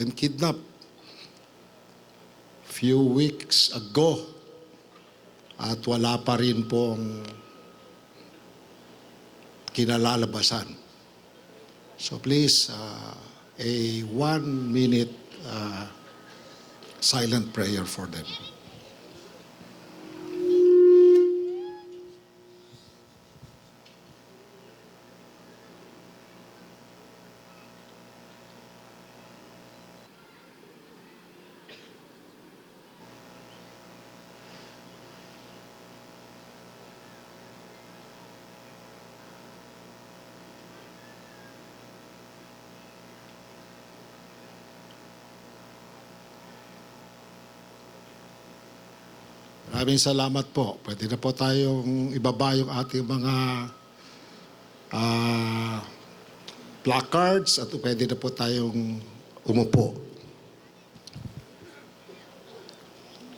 and kidnapped few weeks ago at wala pa rin pong kinalalabasan. So please, a 1-minute silent prayer for them. Maraming salamat po. Pwede na po tayong ibaba yung ating mga placards at pwede na po tayong umupo.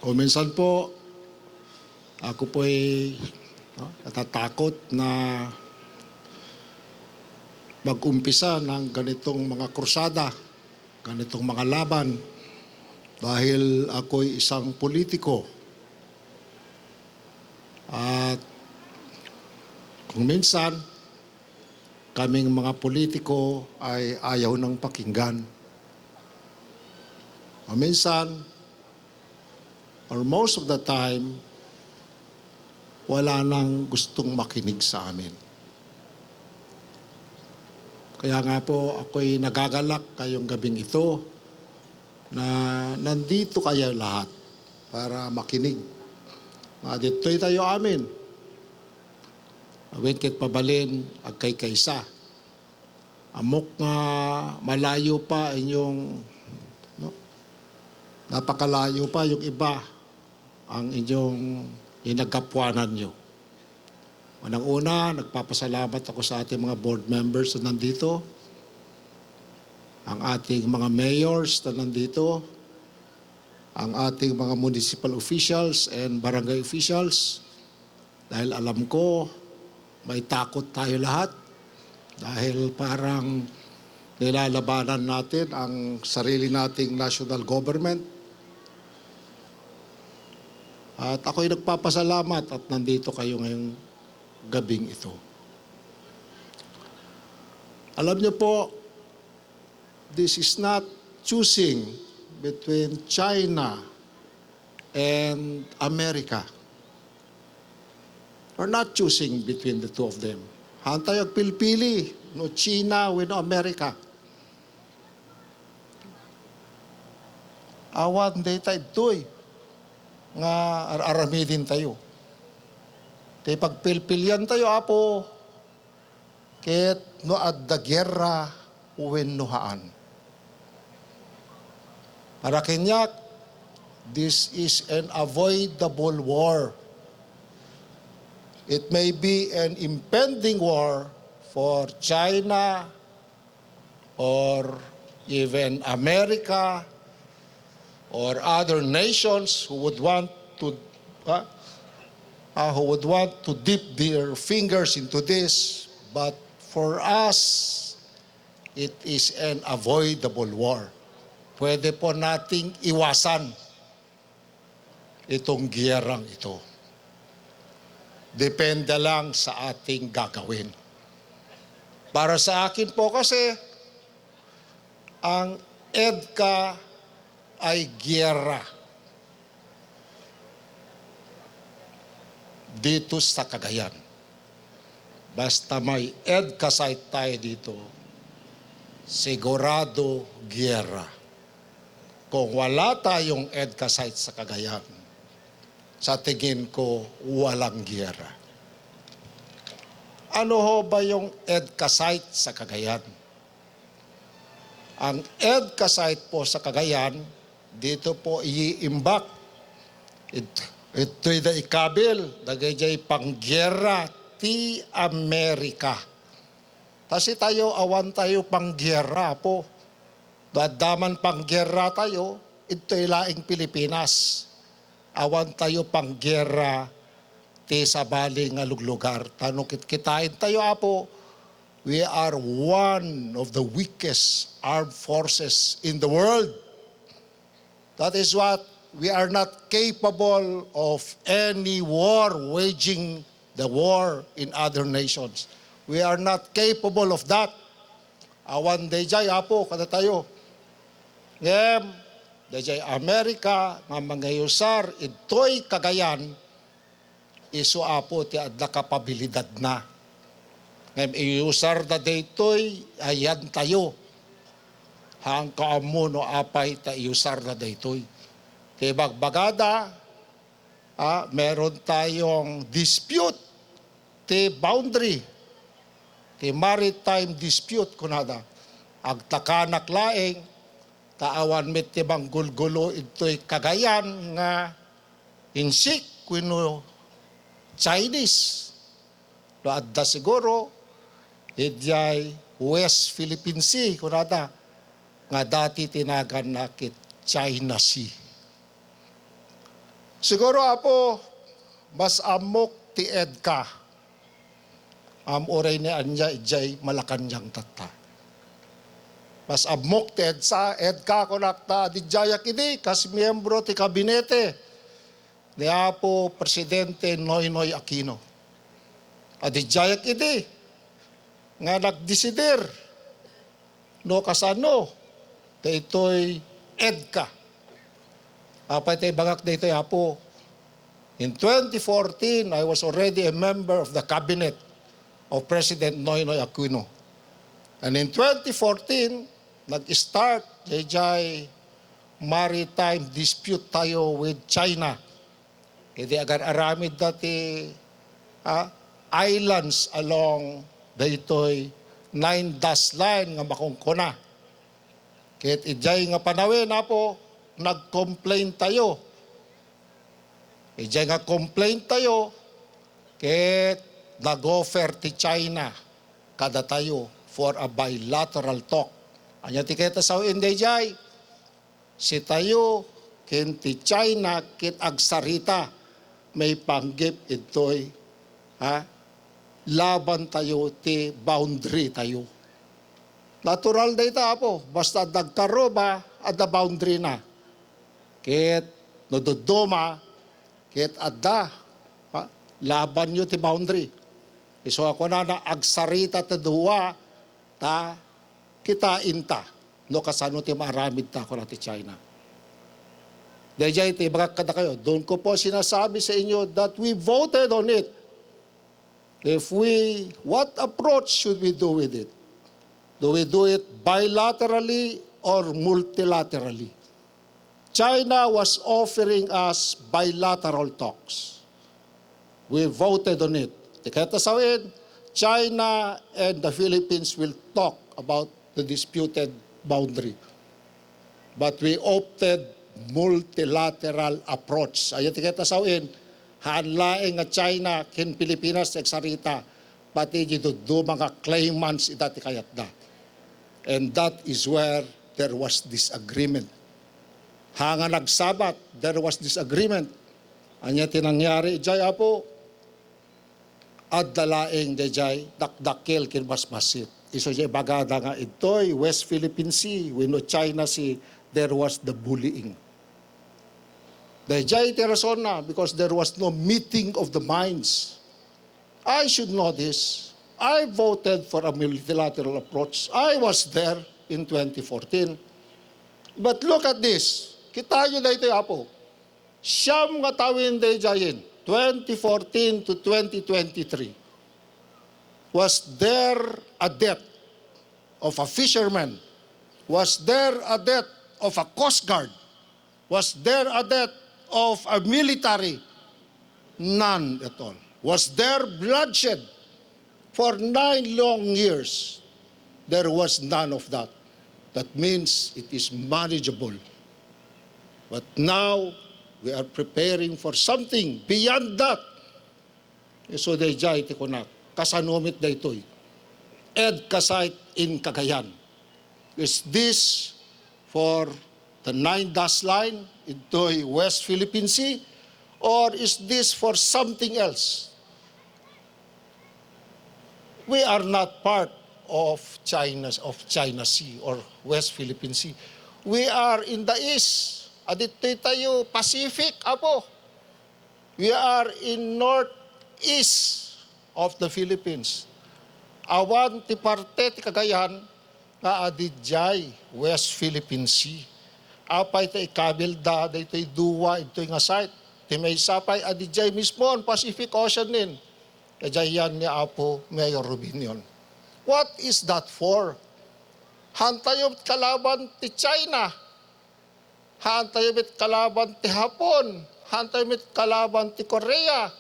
O minsan po, ako po ay natatakot na mag-umpisa ng ganitong mga krusada, ganitong mga laban, dahil ako'y isang politiko. At kung minsan, kaming mga politiko ay ayaw ng pakinggan. O minsan, or most of the time, wala nang gustong makinig sa amin. Kaya nga po, ako'y nagagalak kayong gabing ito na nandito kayo lahat para makinig. Dito'y tayo amin. Wingkit pabalin, agkay kaysa. Amok nga malayo pa inyong, napakalayo pa yung iba ang inyong inagkapwanan nyo. Unang-una, nagpapasalamat ako sa ating mga board members na nandito, ang ating mga mayors na nandito, ang ating mga municipal officials and barangay officials, dahil alam ko may takot tayo lahat dahil parang nilalabanan natin ang sarili nating national government. At ako'y nagpapasalamat at nandito kayo ngayong gabing ito. Alam niyo po, this is not choosing between China and America. We're not choosing between the two of them. Hantay agpilpili, no China with no America. Awan day tayo ito'y nga aramidin tayo. Tay pagpilpilyan tayo, apo, ket no adda gyera uwen nohaan. Para kinyak, this is an avoidable war. It may be an impending war for China or even America or other nations who would want to dip their fingers into this. But for us, it is an avoidable war. Pwede po nating iwasan itong giyerang ito. Depende lang sa ating gagawin. Para sa akin po kasi, ang Edca ay giyera dito sa Cagayan. Basta may Edca site tayo dito, sigurado giyera. Kung wala tayong Edca site sa Cagayan, sa tingin ko, walang giyera. Ano ho ba yung Edca site sa Cagayan? Ang Edca site po sa Cagayan, dito po iimbak. Ito'y da ikabil, dagay panggiyera ti Amerika. Kasi tayo, awan tayo panggiyera po. Dadaman panggiyera tayo, ito'y laing Pilipinas. Awan tayo panggiyera ti sa baling nga luglugar. Tanong kitain tayo, apo, We are one of the weakest armed forces in the world. That is what we are not capable of any war, waging the war in other nations. We are not capable of that. Awan dayjay apo kada tayo. Ngem, dayjay Amerika nga mangayusar ito'y kagayan, iso apo ti adda kapabilidad na. Ngem iusar na daytoy ayan tayo. Hang kaamo no apay ta iusar na daytoy. Ti bagbagada, meron tayong dispute, ti boundary, ti maritime dispute kunada. Agtakanak laeng, taawan met ti banggulgulo ito'y kagayan nga insik kuno Chinese. No adda siguro, idjay West Philippine Sea kunada, nga dati tinagan nakit China Sea. Siguro apo, mas amok ti Edca. Oray ni anya ijay Malacanang tata. Mas amok ti Edca konakta adidjayak ini kas miyembro ti kabinete ni apo Presidente Noynoy Aquino. Adidjayak ini nga nagdesider no kasano ito'y Edca. Apay tayo bagak dito apo. In 2014, I was already a member of the cabinet of President Noynoy Aquino. And in 2014, nag-start jay maritime dispute tayo with China. Hindi agar aramid dati islands along daytoy 9 dash line nga makungkuna. Kahit ijay nga panawin na po, nag-complain tayo. Ijay nga complain tayo, kahit nag-offer ti China kada tayo for a bilateral talk. Anya ti kita sa inday jay, si tayo kin ti China kit agsarita may panggip ito'y laban tayo ti boundary tayo. Natural na ita po, basta nagkaro ba at the boundary na. Kit nododoma, kit adda, laban nyo ti boundary. Iso ako na agsarita ta duwa, ta kitain ta. No kasano ti maramid ta ako na ti China. Dahil iti bagak kada kayo, doon ko po sinasabi sa inyo that we voted on it. What approach should we do with it? Do we do it bilaterally or multilaterally? China was offering us bilateral talks. We voted on it. Tiketa sawin, China and the Philippines will talk about the disputed boundary. But we opted multilateral approach. Ayun tiketa sawin, hanlaeng nga China kin Pilipinas nagsarita, pati dito mga claimants itati kayat da. And that is where there was disagreement. Hanga nagsabat, there was disagreement. Anya tinangyari, jay apo, at dalaeng jay dakdakil kin basbasit. Iso jay bagada nga ito'y West Philippine Sea, wino China Sea, there was the bullying. Dayjay ti rason na, because there was no meeting of the minds. I should know this. I voted for a multilateral approach. I was there in 2014. But look at this. Kita nyo dito apo. Siyam nga tawin dayjayin, 2014 to 2023. Was there a death of a fisherman? Was there a death of a coast guard? Was there a death of a military? None at all. Was there bloodshed? For 9 long years, there was none of that. That means it is manageable. But now, we are preparing for something beyond that. So, dayjay ti kunak, kasanumit daytoy. Edca site in Cagayan. Is this for the 9 dash line into West Philippine Sea? Or is this for something else? We are not part China Sea or West Philippine Sea. We are in the east. Adito'y tayo Pacific, apo. We are in northeast of the Philippines. Awan ti parte ti Cagayan nga adidjay West Philippine Sea. Apay ti ikabilda, dito'y duwa, ito'y nga site. Ti may sapay adidjay mismo ang Pacific Ocean din. Kaya yan ni Apo Mayor Rubinion. What is that for? Hantayom kalaban ti China. Hantayom kalaban ti Hapon. Hantayom kalaban ti Korea.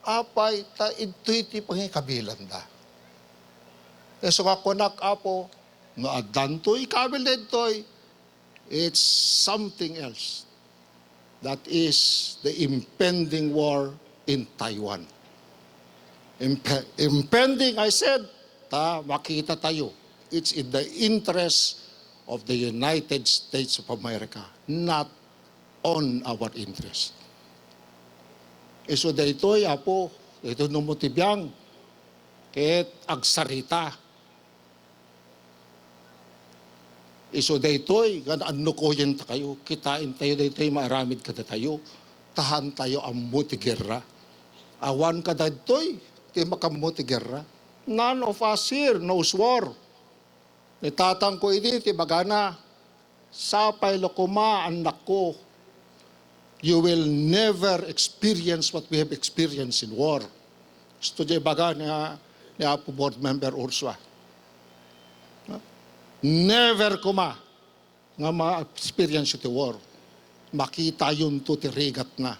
Apay ta ito'y ti pangikabilan da. So nga kunak Apo, no adanto'y kabil dito'y, it's something else. That is the impending war in Taiwan. Impending, I said, makita tayo. It's in the interest of the United States of America, not on our interest. So dito'y Apo, ito numutibiyang, kahit agsarita. So daytoy, ano ko yan kayo, kitain tayo daytoy, maaramid ka tayo, tahan tayo ang mutigera. Awan ka daytoy, di makamutigera. None of us here knows war. Itatang ko ini, ti bagana, sapay lokuma, anak ko, you will never experience what we have experienced in war. Ito di baga ni Apo Board Member Ursula. Never kuma nga ma-experience iti war. Makita yun to ti rigat na.